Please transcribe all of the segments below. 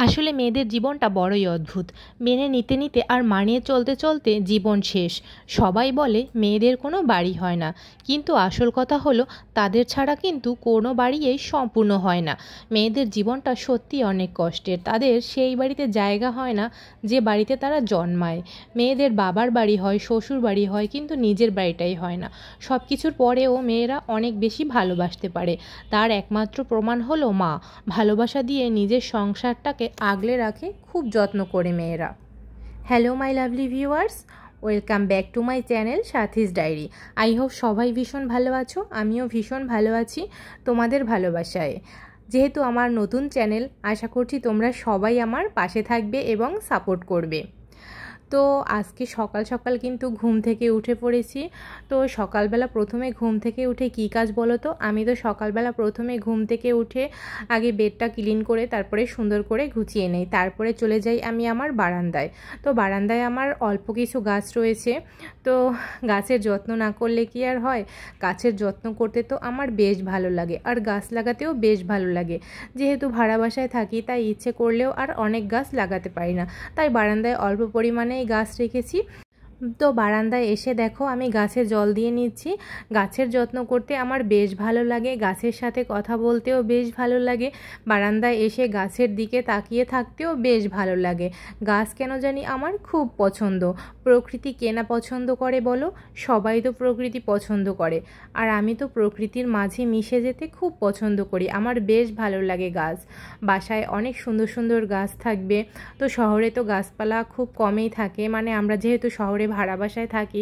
আসলে মেয়েদের জীবনটা বড়ই অদ্ভুত। মেনে নিতে নিতে আর মানিয়ে চলতে চলতে জীবন শেষ। সবাই বলে মেয়েদের কোনো বাড়ি হয় না, কিন্তু আসল কথা হলো তাদের ছাড়া কিন্তু কোনো বাড়িই সম্পূর্ণ হয় না। মেয়েদের জীবনটা সত্যি অনেক কষ্টের। তাদের সেই বাড়িতে জায়গা হয় না যে বাড়িতে তারা জন্মায়। মেয়েদের বাবার বাড়ি হয়, শ্বশুর বাড়ি হয়, কিন্তু নিজের বাড়িটাই হয় না। সব কিছুর পরেও মেয়েরা অনেক বেশি ভালোবাসতে পারে। তার একমাত্র প্রমাণ হলো মা। ভালোবাসা দিয়ে নিজের সংসারটাকে আগলে রাখে খুব যত্ন করে মেয়েরা। Hello my lovely viewers, welcome back to my channel Sathi's diary. I hope সবাই ভীষণ ভালো আছো, আমিও ভীষণ ভালো আছি তোমাদের ভালোবাসায়। যেহেতু আমার নতুন চ্যানেল, আশা করছি তোমরা সবাই আমার পাশে থাকবে এবং সাপোর্ট করবে। তো আজকে সকাল সকাল কিন্তু ঘুম থেকে উঠে পড়েছি। তো সকালবেলা প্রথমে ঘুম থেকে উঠে কী কাজ বলো তো? আমি তো সকালবেলা প্রথমে ঘুম থেকে উঠে আগে বেডটা ক্লিন করে তারপরে সুন্দর করে গুছিয়ে নেই, তারপরে চলে যাই আমি আমার বারান্দায়। তো বারান্দায় আমার অল্প কিছু গাছ রয়েছে। তো গাছের যত্ন না করলে কি আর হয়? গাছের যত্ন করতে তো আমার বেশ ভালো লাগে, আর গাছ লাগাতেও বেশ ভালো লাগে। যেহেতু ভাড়া বাসায় থাকি, তাই ইচ্ছে করলেও আর অনেক গাছ লাগাতে পারি না, তাই বারান্দায় অল্প পরিমাণে গাছ রেখেছি। তো বারান্দায় এসে দেখো আমি গাছে জল দিয়ে নিচ্ছি। গাছের যত্ন করতে আমার বেশ ভালো লাগে, গাছের সাথে কথা বলতেও বেশ ভালো লাগে, বারান্দায় এসে গাছের দিকে তাকিয়ে থাকতেও বেশ ভালো লাগে। গাছ কেন জানি আমার খুব পছন্দ। প্রকৃতি কে না পছন্দ করে বলো? সবাই তো প্রকৃতি পছন্দ করে, আর আমি তো প্রকৃতির মাঝে মিশে যেতে খুব পছন্দ করি। আমার বেশ ভালো লাগে গাছ। বাসায় অনেক সুন্দর সুন্দর গাছ থাকবে। তো শহরে তো গাছপালা খুব কমই থাকে, মানে আমরা যেহেতু শহরে ভাড়া বাসায় থাকি,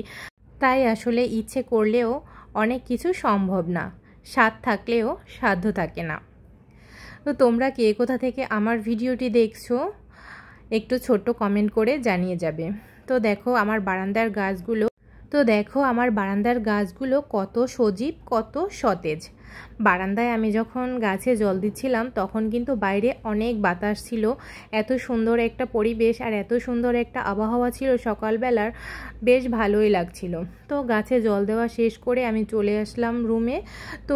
তাই আসলে ইচ্ছে করলেও অনেক কিছু সম্ভব না। স্বাদ থাকলেও সাধ্য থাকে না। তো তোমরা কে কোথা থেকে আমার ভিডিওটি দেখছো একটু ছোট্ট কমেন্ট করে জানিয়ে যাবে। তো দেখো আমার বারান্দার গাছগুলো কত সজীব, কত সতেজ। বারান্দায় আমি যখন গাছে জল দিচ্ছিলাম তখন কিন্তু বাইরে অনেক বাতাস ছিল। এত সুন্দর একটা পরিবেশ আর এত সুন্দর একটা আবহাওয়া ছিল সকালবেলার, বেশ ভালোই লাগছিল। তো গাছে জল দেওয়া শেষ করে আমি চলে আসলাম রুমে। তো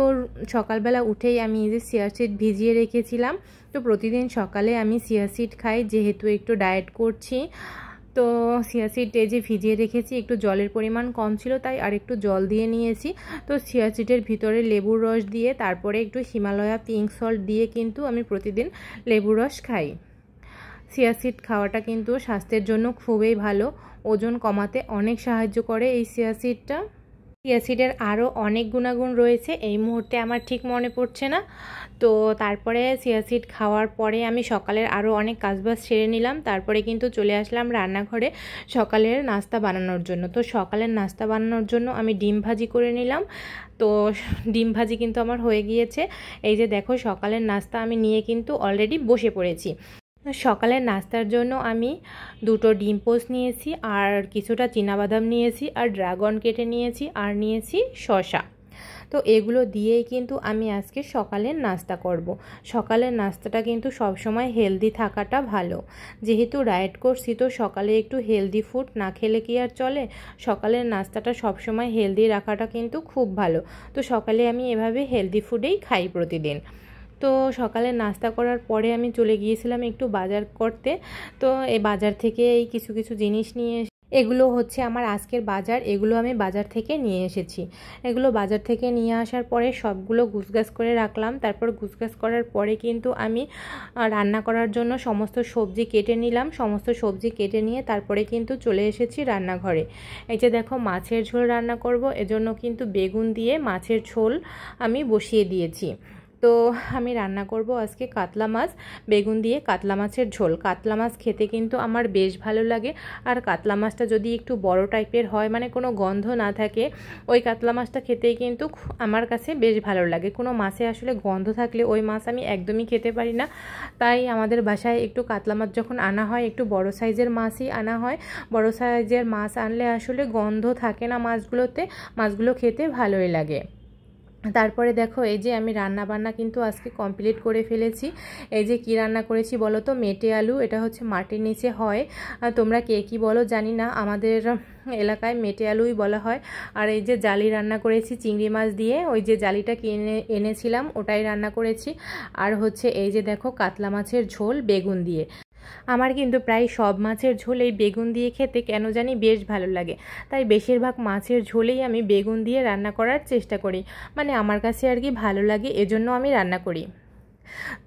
সকালবেলা উঠেই আমি এই যে চিয়া সিড ভিজিয়ে রেখেছিলাম। তো প্রতিদিন সকালে আমি চিয়া সিড খাই, যেহেতু একটু ডায়েট করছি। তো চিয়া সিড যে ভিজিয়ে রেখেছি, একটু জলের পরিমাণ কম ছিল তাই আর একটু জল দিয়ে নিয়েছি। তো চিয়া সিডের ভিতরে লেবুর রস দিয়ে তারপরে একটু হিমালয়া পিঙ্ক সল্ট দিয়ে কিন্তু আমি প্রতিদিন লেবুর রস খাই। চিয়া সিড খাওয়াটা কিন্তু স্বাস্থ্যের জন্য খুবই ভালো, ওজন কমাতে অনেক সাহায্য করে এই চিয়া সিডটা। চিয়া সিডের আরও অনেক গুণাগুণ রয়েছে, এই মুহূর্তে আমার ঠিক মনে পড়ছে না। তো তারপরে চিয়া সিড খাওয়ার পরে আমি সকালের আরও অনেক কাজবাজ সেরে নিলাম, তারপরে কিন্তু চলে আসলাম রান্নাঘরে সকালের নাস্তা বানানোর জন্য। তো সকালের নাস্তা বানানোর জন্য আমি ডিম ভাজি করে নিলাম। তো ডিম ভাজি কিন্তু আমার হয়ে গিয়েছে। এই যে দেখো সকালের নাস্তা আমি নিয়ে কিন্তু অলরেডি বসে পড়েছি। সকালের নাস্তার জন্য আমি দুটো ডিম পোস্ট নিয়েছি, আর কিছুটা চীনাবাদাম নিয়েছি, আর ড্রাগন কেটে নিয়েছি, আর নিয়েছি শসা। তো এগুলো দিয়েই কিন্তু আমি আজকে সকালের নাস্তা করব। সকালের নাস্তাটা কিন্তু সবসময় হেলদি থাকাটা ভালো। যেহেতু ডায়েট করছি, তো সকালে একটু হেলদি ফুড না খেলে কি আর চলে? সকালের নাস্তাটা সবসময় হেলদি রাখাটা কিন্তু খুব ভালো। তো সকালে আমি এভাবে হেলদি ফুডেই খাই প্রতিদিন। তো সকালে নাস্তা করার পরে আমি চলে গিয়েছিলাম একটু বাজার করতে। তো এই বাজার থেকে এই কিছু কিছু জিনিস নিয়ে এগুলো হচ্ছে আমার আজকের বাজার। এগুলো আমি বাজার থেকে নিয়ে এসেছি। এগুলো বাজার থেকে নিয়ে আসার পরে সবগুলো গুছগাছ করে রাখলাম। তারপর গুছগাছ করার পরে কিন্তু আমি রান্না করার জন্য সমস্ত সবজি কেটে নিলাম। সমস্ত সবজি কেটে নিয়ে তারপরে কিন্তু চলে এসেছি রান্নাঘরে। এই যে দেখো মাছের ঝোল রান্না করব, এজন্য কিন্তু বেগুন দিয়ে মাছের ঝোল আমি বসিয়ে দিয়েছি। তো আমি রান্না করব আজকে কাতলা মাছ, বেগুন দিয়ে কাতলা মাছের ঝোল। কাতলা মাছ খেতে কিন্তু আমার বেশ ভালো লাগে, আর কাতলা মাছটা যদি একটু বড় টাইপের হয়, মানে কোনো গন্ধ না থাকে, ওই কাতলা মাছটা খেতেই কিন্তু আমার কাছে বেশ ভালো লাগে। কোনো মাছে আসলে গন্ধ থাকলে ওই মাছ আমি একদমই খেতে পারি না। তাই আমাদের বাসায় একটু কাতলা মাছ যখন আনা হয়, একটু বড় সাইজের মাছই আনা হয়। বড় সাইজের মাছ আনলে আসলে গন্ধ থাকে না মাছগুলোতে, মাছগুলো খেতে ভালোই লাগে। তারপরে দেখো এই যে আমি রান্না বান্না কিন্তু আজকে কমপ্লিট করে ফেলেছি। এই যে কি রান্না করেছি বলো তো, মেটে আলু, এটা হচ্ছে মাটির নিচে হয়, তোমরা কে কি বলো জানি না, আমাদের এলাকায় মেটে আলুই বলা হয়। আর এই যে জালি রান্না করেছি চিংড়ি মাছ দিয়ে, ওই যে জালিটা কিনে এনেছিলাম ওটাই রান্না করেছি। আর হচ্ছে এই যে দেখো কাতলা মাছের ঝোল বেগুন দিয়ে। আমার কিন্তু প্রায় সব মাছের ঝোল এই বেগুন দিয়ে খেতে কেন জানি বেশ ভালো লাগে, তাই বেশিরভাগ মাছের ঝোলেই আমি বেগুন দিয়ে রান্না করার চেষ্টা করি, মানে আমার কাছে আর কি ভালো লাগে, এজন্য আমি রান্না করি।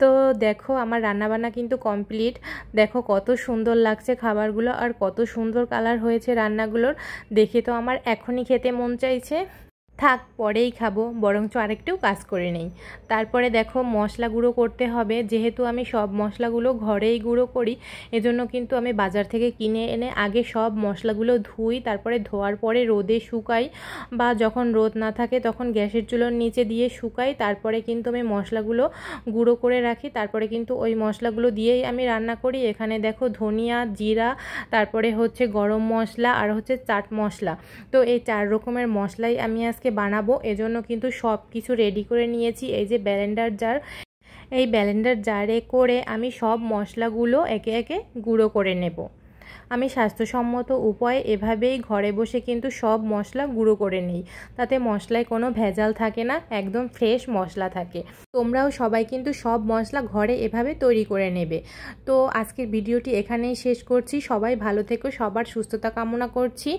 তো দেখো আমার রান্নাবান্না কিন্তু কমপ্লিট। দেখো কত সুন্দর লাগছে খাবারগুলো, আর কত সুন্দর কালার হয়েছে রান্নাগুলোর, দেখে তো আমার এখনই খেতে মন চাইছে। থাক পরেই খাবো, বরঞ্চ আরেকটু কাজ করে নেই। তারপরে দেখো মশলা গুঁড়ো করতে হবে, যেহেতু আমি সব মশলাগুলো ঘরেই গুঁড়ো করি, এজন্য কিন্তু আমি বাজার থেকে কিনে এনে আগে সব মশলাগুলো ধুই, তারপরে ধোয়ার পরে রোদে শুকাই, বা যখন রোদ না থাকে তখন গ্যাসের চুলোর নিচে দিয়ে শুকাই, তারপরে কিন্তু আমি মশলাগুলো গুঁড়ো করে রাখি, তারপরে কিন্তু ওই মশলাগুলো দিয়েই আমি রান্না করি। এখানে দেখো ধনিয়া, জিরা, তারপরে হচ্ছে গরম মশলা, আর হচ্ছে চাট মশলা, তো এই 4 রকমের মশলাই আমি আজকে বানাবো, এজন্য কিন্তু সব কিছু রেডি করে নিয়েছি। এই যে ব্লেন্ডার জার, এই ব্লেন্ডার জারে করে আমি সব মশলাগুলো একে একে গুঁড়ো করে নেব। আমি স্বাস্থ্যসম্মত উপায়ে এভাবেই ঘরে বসে কিন্তু সব মশলা গুঁড়ো করে নিই, তাতে মশলায় কোনো ভেজাল থাকে না, একদম ফ্রেশ মশলা থাকে। তোমরাও সবাই কিন্তু সব মশলা ঘরে এভাবে তৈরি করে নেবে। তো আজকের ভিডিওটি এখানেই শেষ করছি। সবাই ভালো থেকো, সবার সুস্থতা কামনা করছি।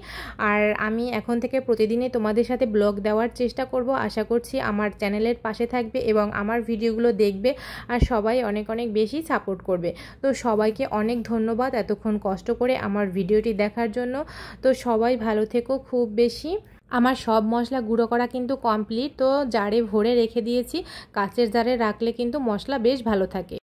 আর আমি এখন থেকে প্রতিদিনই তোমাদের সাথে ব্লগ দেওয়ার চেষ্টা করব। আশা করছি আমার চ্যানেলের পাশে থাকবে এবং আমার ভিডিওগুলো দেখবে, আর সবাই অনেক অনেক বেশি সাপোর্ট করবে। তো সবাইকে অনেক ধন্যবাদ এতক্ষণ কষ্ট করে আমার ভিডিওটি দেখার জন্য। তো সবাই ভালো থেকো খুব বেশি। আমার সব মশলা গুঁড়ো করা কিন্তু কমপ্লিট, তো জারে ভরে রেখে দিয়েছি, কাচের জারে রাখলে কিন্তু মশলা বেশ ভালো থাকে।